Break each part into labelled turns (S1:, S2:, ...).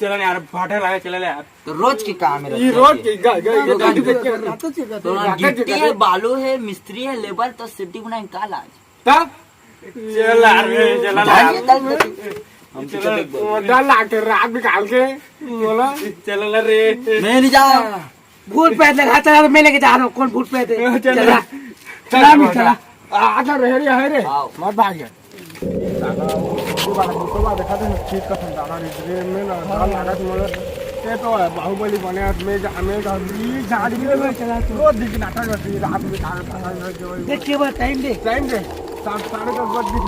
S1: चला यार फाटा लगा चला यार
S2: तो रोज की काम है
S1: ये रोज की
S2: गिट्टी है बालू है मिस्त्री है लेबर तो सिटी बनाए काल आज
S1: तब चला चला लाके रात निकाल के बोला चला रे
S2: मैं नहीं जा
S3: भूत पैद लगा चला मैं लेके जा रहा हूँ कौन भूत पैद है चला
S1: चला नहीं चला आजा रह रे है रे मत भाग गया देखा था चीज का संताना रे में ना लगा तुम्हारे ये तो है बाहुबली बने मैं झाड़ी में चला तो दिख नाटक करती रात में
S3: देखिए बस टाइम दे
S1: 7:30 बजे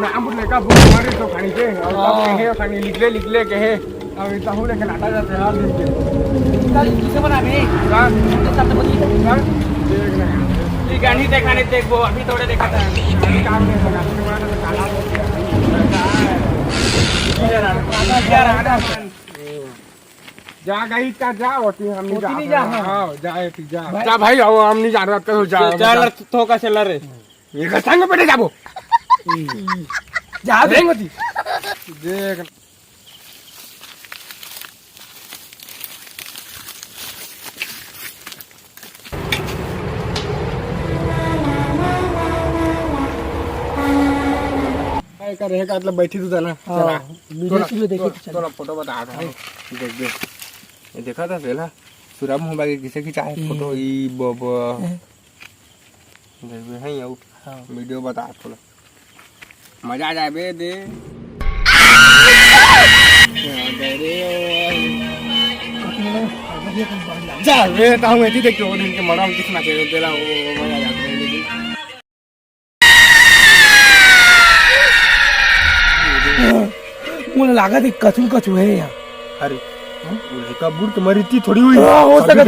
S1: नाम लेकर हमारे तो खानी के और कहे खानी लिख ले कहे अब इतना हो लेके नाटक जाते यार दिन के
S3: किसे बना बे
S1: देख रहे ये गानी देखाने देख वो अभी थोड़े देखा था काम नहीं होगा तो काला जा गई का जा होती हम नहीं जा हां जाए तू जा भाई आओ हम नहीं जा रहा तो जा चल थोका चल रे ये का संग बैठे जाबो जा देंगे देख का रहेगा मतलब बैठी तू था ना थोड़ा फोटो बता रहा है देख ये देखा था पहला सुरम हो बाकी किसे खिंचा है फोटो ई बाबा देख है यू वीडियो बता थोड़ा मजा आ जाए बे दे जा वे तो हम ऐसी देखो दिन के मरा कितना के देला वो मजा आ जाता है लेकिन
S3: मुझे लगा थी कचू है यहाँ
S1: अरे का बुढ़ तुम्हारी इतनी थोड़ी हुई
S3: हो सका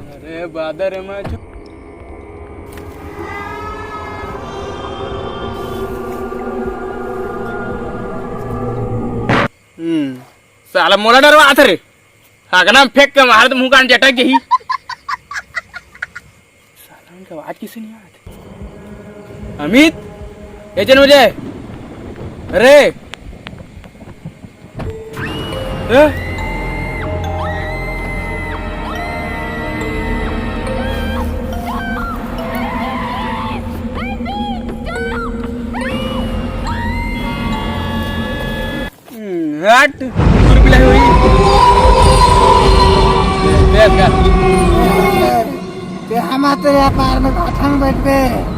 S1: अरे बादर है मैं साला मोला डरवा आता रे हागना फेंक के मार तो मुंह कान झटक गई साला इनका आवाज किसे नहीं आती अमित एजन मुझे अरे हट पिलाई हुई
S3: हम तेरे पार में बैठ गए